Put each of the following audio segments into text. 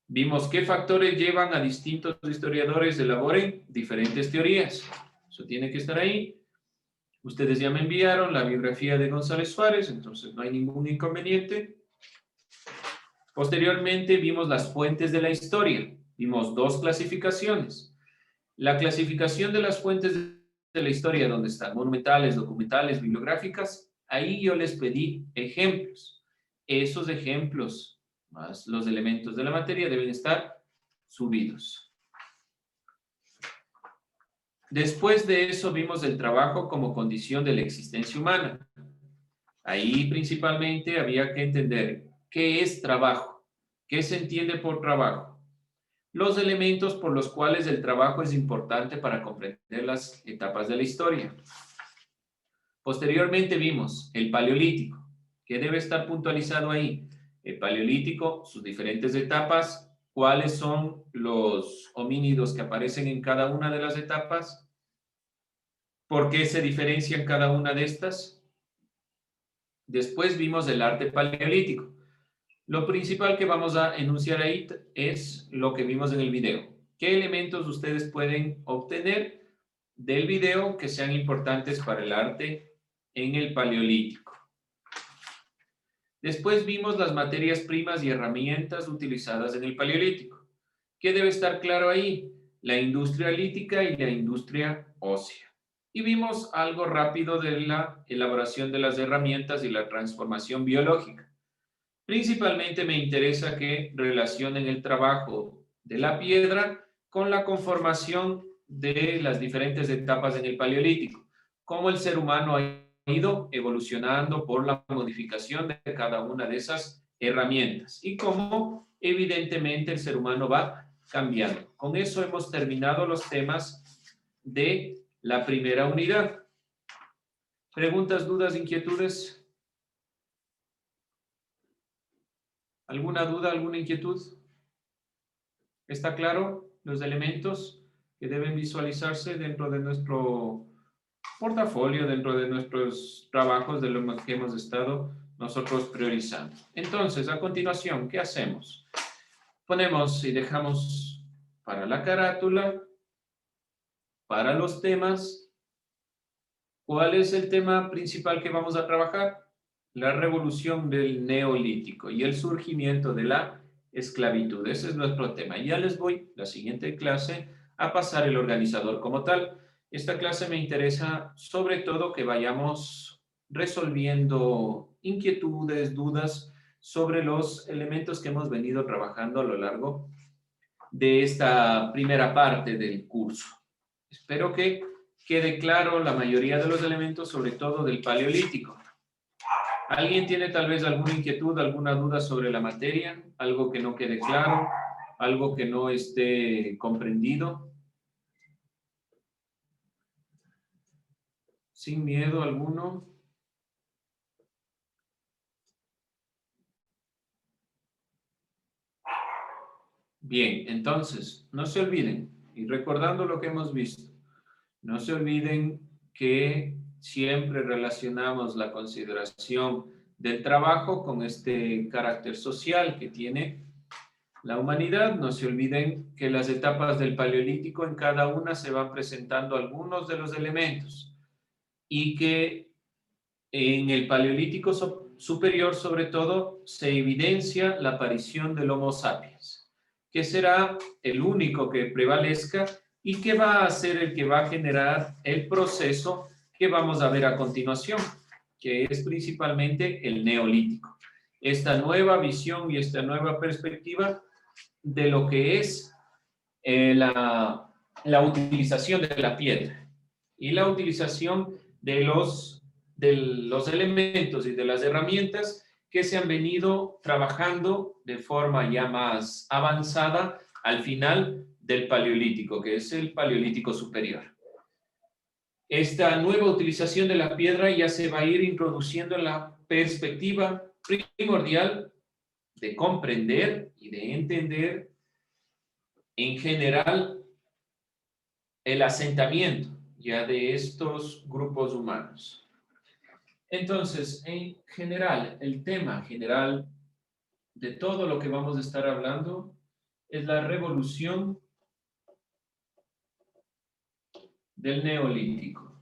Vimos qué factores llevan a distintos historiadores a elaboren diferentes teorías. Eso tiene que estar ahí. Ustedes ya me enviaron la biografía de González Suárez, entonces no hay ningún inconveniente. Posteriormente vimos las fuentes de la historia. Vimos dos clasificaciones. La clasificación de las fuentes de la historia, donde están monumentales, documentales, bibliográficas, ahí yo les pedí ejemplos. Esos ejemplos, más los elementos de la materia, deben estar subidos. Después de eso vimos el trabajo como condición de la existencia humana. Ahí principalmente había que entender qué es trabajo, qué se entiende por trabajo, los elementos por los cuales el trabajo es importante para comprender las etapas de la historia. Posteriormente vimos el Paleolítico, que debe estar puntualizado ahí. El Paleolítico, sus diferentes etapas, cuáles son los homínidos que aparecen en cada una de las etapas, por qué se diferencian cada una de estas. Después vimos el arte paleolítico. Lo principal que vamos a enunciar ahí es lo que vimos en el video. ¿Qué elementos ustedes pueden obtener del video que sean importantes para el arte en el Paleolítico? Después vimos las materias primas y herramientas utilizadas en el Paleolítico. ¿Qué debe estar claro ahí? La industria lítica y la industria ósea. Y vimos algo rápido de la elaboración de las herramientas y la transformación biológica. Principalmente me interesa que relacionen el trabajo de la piedra con la conformación de las diferentes etapas en el Paleolítico, cómo el ser humano ha ido evolucionando por la modificación de cada una de esas herramientas y cómo evidentemente el ser humano va cambiando. Con eso hemos terminado los temas de la primera unidad. ¿Preguntas, dudas, inquietudes? ¿Alguna duda, alguna inquietud? ¿Está claro los elementos que deben visualizarse dentro de nuestro portafolio, dentro de nuestros trabajos, de lo que hemos estado nosotros priorizando? Entonces, a continuación, ¿qué hacemos? Ponemos y dejamos para la carátula, para los temas. ¿Cuál es el tema principal que vamos a trabajar? La revolución del Neolítico y el surgimiento de la esclavitud. Ese es nuestro tema. Ya les voy, la siguiente clase, a pasar el organizador como tal. Esta clase me interesa sobre todo que vayamos resolviendo inquietudes, dudas sobre los elementos que hemos venido trabajando a lo largo de esta primera parte del curso. Espero que quede claro la mayoría de los elementos, sobre todo del Paleolítico. ¿Alguien tiene tal vez alguna inquietud, alguna duda sobre la materia? ¿Algo que no quede claro? ¿Algo que no esté comprendido? Sin miedo alguno. Bien, entonces, no se olviden, y recordando lo que hemos visto, no se olviden que siempre relacionamos la consideración del trabajo con este carácter social que tiene la humanidad. No se olviden que las etapas del Paleolítico, en cada una se van presentando algunos de los elementos y que en el Paleolítico superior, sobre todo, se evidencia la aparición del Homo sapiens, que será el único que prevalezca y que va a ser el que va a generar el proceso que vamos a ver a continuación, que es principalmente el Neolítico. Esta nueva visión y esta nueva perspectiva de lo que es la utilización de la piedra y la utilización de los elementos y de las herramientas que se han venido trabajando de forma ya más avanzada al final del Paleolítico, que es el Paleolítico superior. Esta nueva utilización de la piedra ya se va a ir introduciendo en la perspectiva primordial de comprender y de entender en general el asentamiento ya de estos grupos humanos. Entonces, en general, el tema general de todo lo que vamos a estar hablando es la revolución del Neolítico.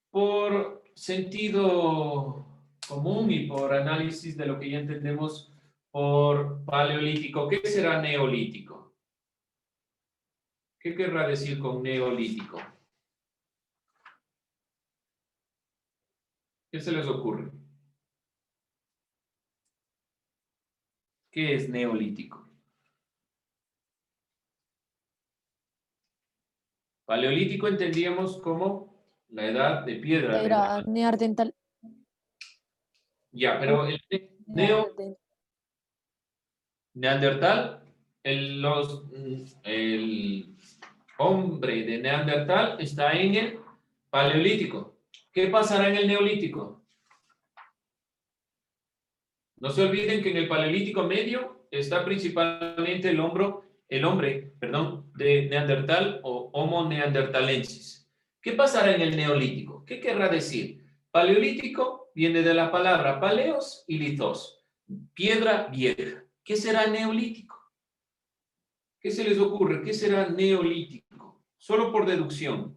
Por sentido común y por análisis de lo que ya entendemos por paleolítico, ¿qué será neolítico? ¿Qué querrá decir con neolítico? ¿Qué se les ocurre? ¿Qué es neolítico? Paleolítico entendíamos como la edad de piedra. Era neandertal. Ya, pero el neandertal, el hombre de Neandertal está en el paleolítico. ¿Qué pasará en el neolítico? No se olviden que en el paleolítico medio está principalmente el hombre de Neandertal o Homo neanderthalensis. ¿Qué pasará en el neolítico? ¿Qué querrá decir? Paleolítico viene de la palabra paleos y litos, piedra vieja. ¿Qué será neolítico? ¿Qué se les ocurre? ¿Qué será neolítico? Solo por deducción.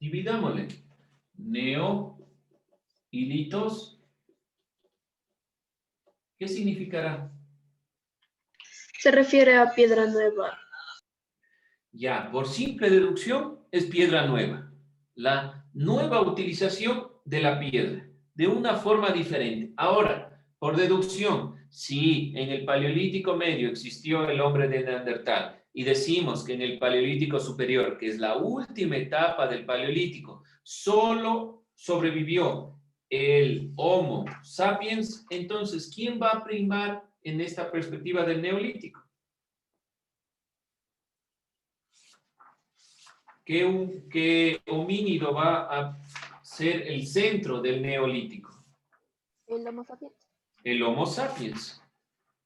Dividámosle. Neo y litos. ¿Qué significará? Se refiere a piedra nueva. Ya, por simple deducción es piedra nueva. La nueva utilización de la piedra, de una forma diferente. Ahora, por deducción, si en el Paleolítico medio existió el hombre de Neandertal y decimos que en el Paleolítico superior, que es la última etapa del Paleolítico, solo sobrevivió el Homo sapiens, entonces, ¿quién va a primar en esta perspectiva del Neolítico? ¿Qué homínido va a ser el centro del Neolítico? El Homo sapiens. El Homo sapiens.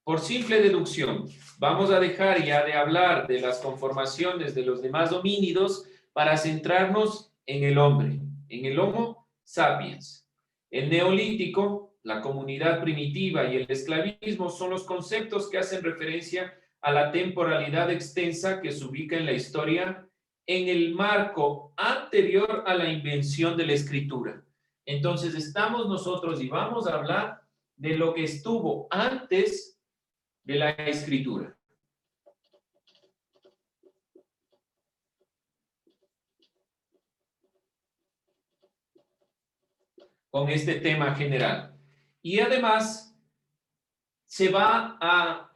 Por simple deducción, vamos a dejar ya de hablar de las conformaciones de los demás homínidos para centrarnos en el hombre, en el Homo sapiens. El Neolítico, la comunidad primitiva y el esclavismo son los conceptos que hacen referencia a la temporalidad extensa que se ubica en la historia en el marco anterior a la invención de la escritura. Entonces estamos nosotros y vamos a hablar de lo que estuvo antes de la escritura. Con este tema general. Y además se va a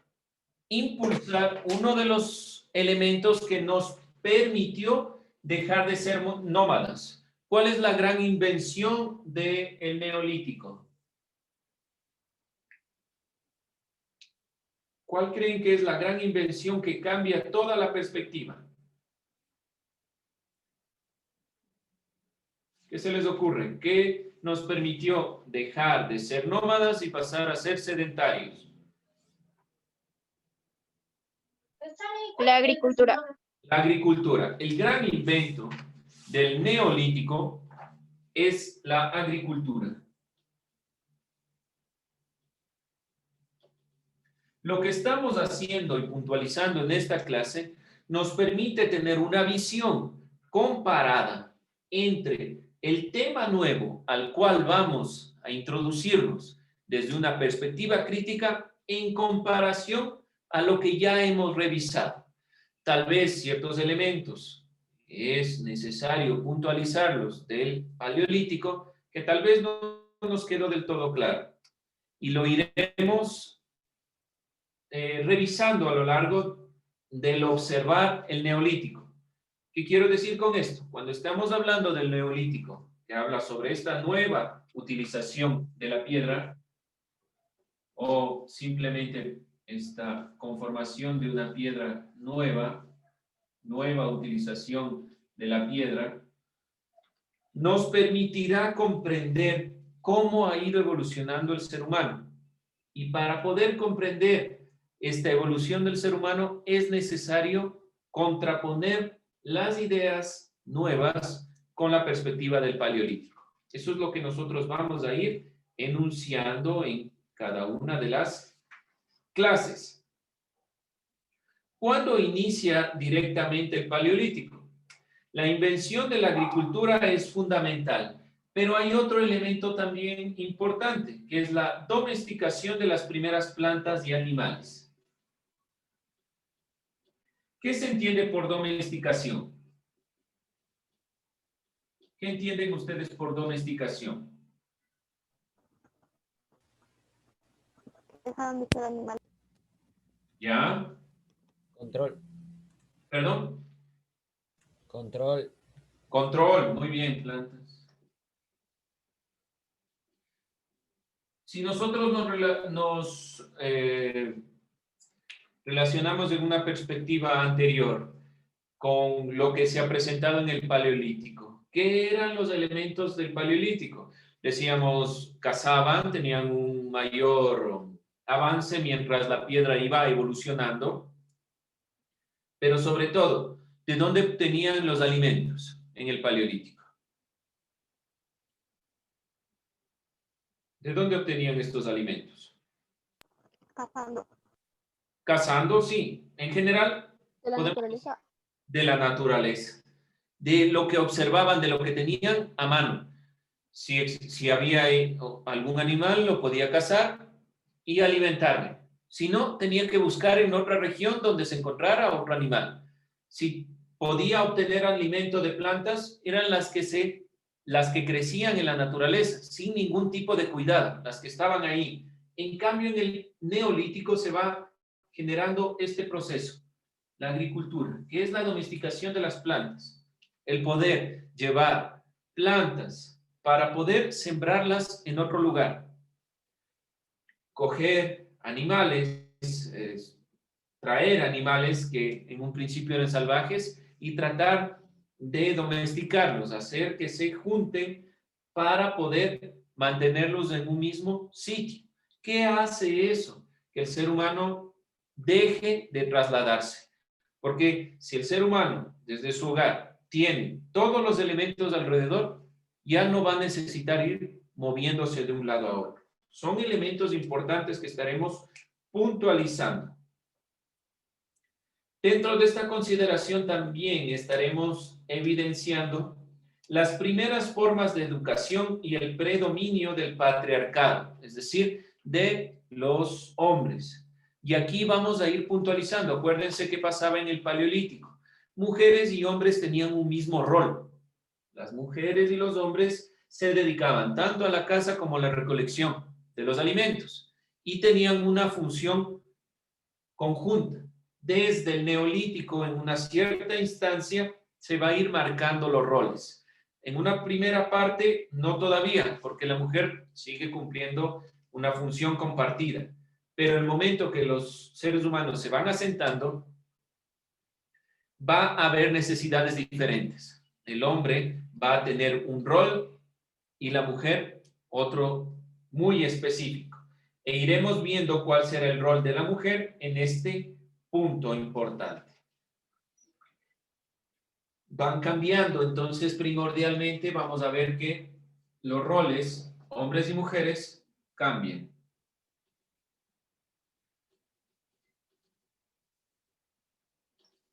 impulsar uno de los elementos que nos permitió dejar de ser nómadas. ¿Cuál es la gran invención del Neolítico? ¿Cuál creen que es la gran invención que cambia toda la perspectiva? ¿Qué se les ocurre? ¿Qué nos permitió dejar de ser nómadas y pasar a ser sedentarios? La agricultura. La agricultura. El gran invento del Neolítico es la agricultura. Lo que estamos haciendo y puntualizando en esta clase nos permite tener una visión comparada entre el tema nuevo al cual vamos a introducirnos desde una perspectiva crítica en comparación a lo que ya hemos revisado. Tal vez ciertos elementos es necesario puntualizarlos del Paleolítico que tal vez no nos quedó del todo claro. Y lo iremos revisando a lo largo del observar el Neolítico. ¿Qué quiero decir con esto? Cuando estamos hablando del Neolítico, que habla sobre esta nueva utilización de la piedra o simplemente esta conformación de una piedra nueva utilización de la piedra, nos permitirá comprender cómo ha ido evolucionando el ser humano. Y para poder comprender esta evolución del ser humano es necesario contraponer las ideas nuevas con la perspectiva del Paleolítico. Eso es lo que nosotros vamos a ir enunciando en cada una de las clases. ¿Cuándo inicia directamente el Paleolítico? La invención de la agricultura es fundamental, pero hay otro elemento también importante, que es la domesticación de las primeras plantas y animales. ¿Qué se entiende por domesticación? ¿Qué entienden ustedes por domesticación? Dejaron de ser animales. ¿Ya? Control. ¿Perdón? Control. Control, muy bien, plantas. Si nosotros nos relacionamos en una perspectiva anterior con lo que se ha presentado en el Paleolítico, ¿qué eran los elementos del Paleolítico? Decíamos, cazaban, tenían un mayor avance mientras la piedra iba evolucionando, pero sobre todo, ¿de dónde obtenían los alimentos en el Paleolítico? ¿De dónde obtenían estos alimentos? Cazando. Cazando, sí. En general, De la podemos- naturaleza. de la naturaleza, de lo que observaban, de lo que tenían a mano. Si había algún animal, lo podía cazar y alimentarle. Si no, tenía que buscar en otra región donde se encontrara otro animal. Si podía obtener alimento de plantas, eran las que crecían en la naturaleza, sin ningún tipo de cuidado, las que estaban ahí. En cambio, en el Neolítico se va generando este proceso, la agricultura, que es la domesticación de las plantas, el poder llevar plantas para poder sembrarlas en otro lugar, coger animales, traer animales que en un principio eran salvajes y tratar de domesticarlos, hacer que se junten para poder mantenerlos en un mismo sitio. ¿Qué hace eso? Que el ser humano deje de trasladarse. Porque si el ser humano desde su hogar tiene todos los elementos alrededor, ya no va a necesitar ir moviéndose de un lado a otro. Son elementos importantes que estaremos puntualizando. Dentro de esta consideración también estaremos evidenciando las primeras formas de educación y el predominio del patriarcado, es decir, de los hombres. Y aquí vamos a ir puntualizando. Acuérdense qué pasaba en el Paleolítico. Mujeres y hombres tenían un mismo rol. Las mujeres y los hombres se dedicaban tanto a la caza como a la recolección de los alimentos y tenían una función conjunta. Desde el Neolítico, en una cierta instancia, se va a ir marcando los roles. En una primera parte, no todavía, porque la mujer sigue cumpliendo una función compartida. Pero el momento que los seres humanos se van asentando, va a haber necesidades diferentes. El hombre va a tener un rol y la mujer otro muy específico. E iremos viendo cuál será el rol de la mujer en este punto importante. Van cambiando, entonces primordialmente vamos a ver que los roles, hombres y mujeres, cambian.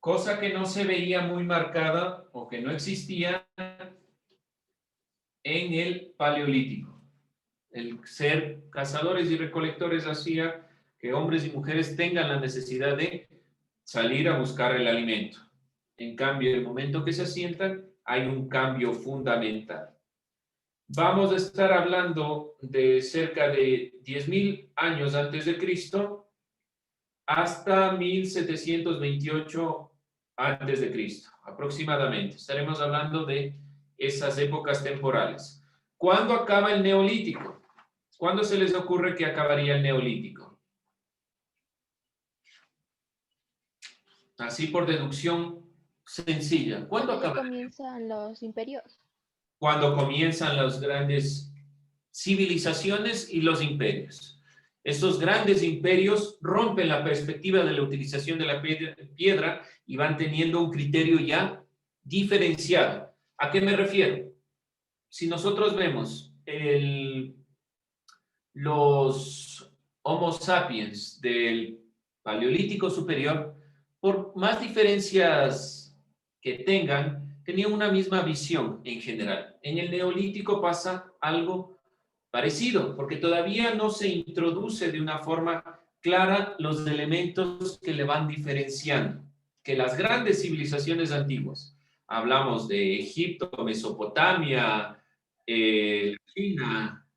Cosa que no se veía muy marcada o que no existía en el Paleolítico. El ser cazadores y recolectores hacía que hombres y mujeres tengan la necesidad de salir a buscar el alimento. En cambio, en el momento que se asientan, hay un cambio fundamental. Vamos a estar hablando de cerca de 10.000 años antes de Cristo hasta 1728 antes de Cristo, aproximadamente. Estaremos hablando de esas épocas temporales. ¿Cuándo acaba el Neolítico? ¿Cuándo se les ocurre que acabaría el Neolítico? Así por deducción sencilla. ¿Cuándo acaba? Comienzan los imperios. Cuando comienzan las grandes civilizaciones y los imperios. Estos grandes imperios rompen la perspectiva de la utilización de la piedra y van teniendo un criterio ya diferenciada. ¿A qué me refiero? Si nosotros vemos los Homo sapiens del Paleolítico superior, por más diferencias que tengan, tenían una misma visión en general. En el Neolítico pasa algo parecido, porque todavía no se introduce de una forma clara los elementos que le van diferenciando. Que las grandes civilizaciones antiguas, hablamos de Egipto, Mesopotamia, China,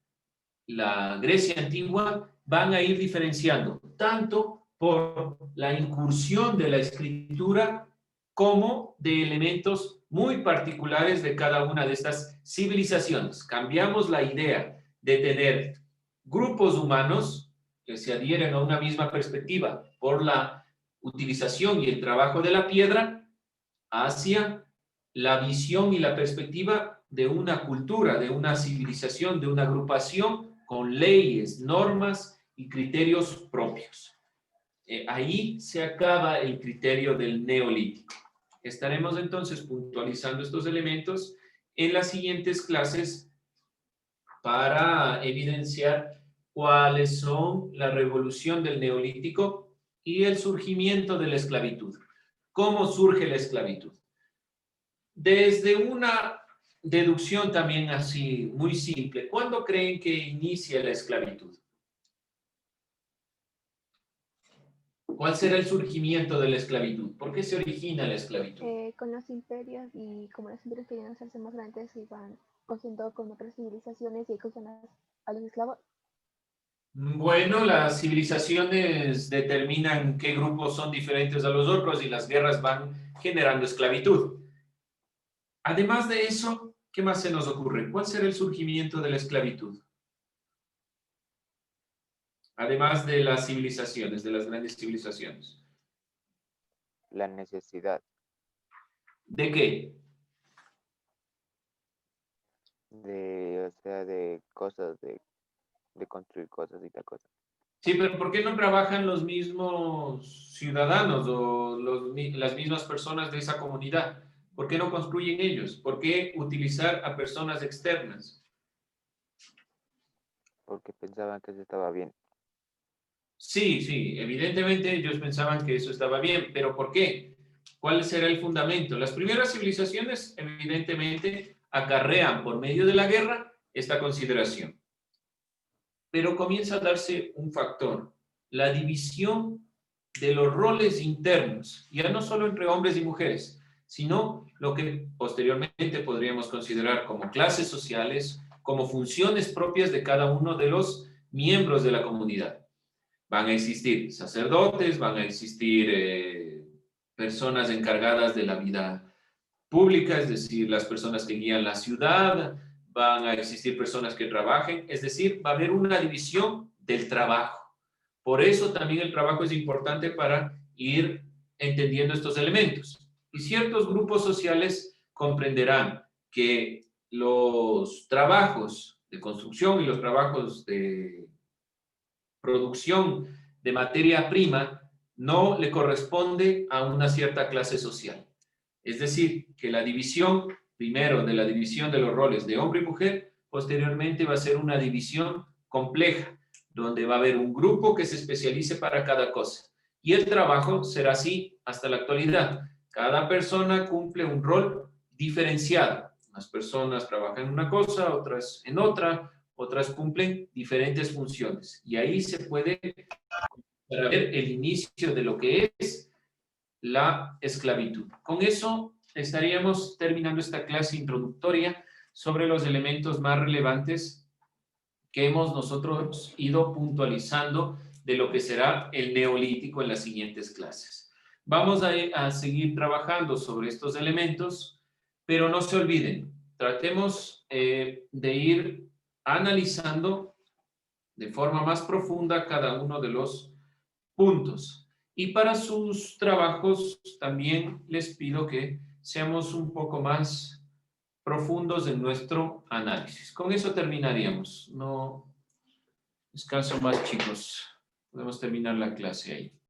la Grecia antigua, van a ir diferenciando tanto por la incursión de la escritura como de elementos muy particulares de cada una de estas civilizaciones. Cambiamos la idea de tener grupos humanos que se adhieren a una misma perspectiva por la utilización y el trabajo de la piedra hacia la visión y la perspectiva de una cultura, de una civilización, de una agrupación con leyes, normas y criterios propios. Ahí se acaba el criterio del Neolítico. Estaremos entonces puntualizando estos elementos en las siguientes clases para evidenciar cuáles son la revolución del Neolítico y el surgimiento de la esclavitud. ¿Cómo surge la esclavitud? Desde una deducción también así muy simple, ¿cuándo creen que inicia la esclavitud? ¿Cuál será el surgimiento de la esclavitud? ¿Por qué se origina la esclavitud? Con los imperios, y como los imperios querían hacerse más grandes, iban cogiendo con otras civilizaciones y cogían a los esclavos. Bueno, las civilizaciones determinan qué grupos son diferentes a los otros y las guerras van generando esclavitud. Además de eso, ¿qué más se nos ocurre? ¿Cuál será el surgimiento de la esclavitud? Además de las civilizaciones, de las grandes civilizaciones. La necesidad ¿De qué? de, o sea, de cosas, de construir cosas y tal cosa. Sí, pero ¿por qué no trabajan los mismos ciudadanos o las mismas personas de esa comunidad? ¿Por qué no construyen ellos? ¿Por qué utilizar a personas externas? Porque pensaban que eso estaba bien. Sí, evidentemente ellos pensaban que eso estaba bien, pero ¿por qué? ¿Cuál será el fundamento? Las primeras civilizaciones, evidentemente, acarrean por medio de la guerra esta consideración. Pero comienza a darse un factor, la división de los roles internos, ya no solo entre hombres y mujeres, sino lo que posteriormente podríamos considerar como clases sociales, como funciones propias de cada uno de los miembros de la comunidad. Van a existir sacerdotes, van a existir personas encargadas de la vida pública, es decir, las personas que guían la ciudad, van a existir personas que trabajen, es decir, va a haber una división del trabajo. Por eso también el trabajo es importante para ir entendiendo estos elementos. Y ciertos grupos sociales comprenderán que los trabajos de construcción y los trabajos de producción de materia prima no le corresponde a una cierta clase social. Es decir, que la división, primero de la división de los roles de hombre y mujer, posteriormente va a ser una división compleja, donde va a haber un grupo que se especialice para cada cosa. Y el trabajo será así hasta la actualidad. Cada persona cumple un rol diferenciado. Unas personas trabajan en una cosa, otras en otra, otras cumplen diferentes funciones. Y ahí se puede ver el inicio de lo que es la esclavitud. Con eso estaríamos terminando esta clase introductoria sobre los elementos más relevantes que hemos nosotros ido puntualizando de lo que será el Neolítico en las siguientes clases. Vamos a seguir trabajando sobre estos elementos, pero no se olviden, tratemos de ir analizando de forma más profunda cada uno de los puntos. Y para sus trabajos también les pido que seamos un poco más profundos en nuestro análisis. Con eso terminaríamos. No descanso más, chicos. Podemos terminar la clase ahí.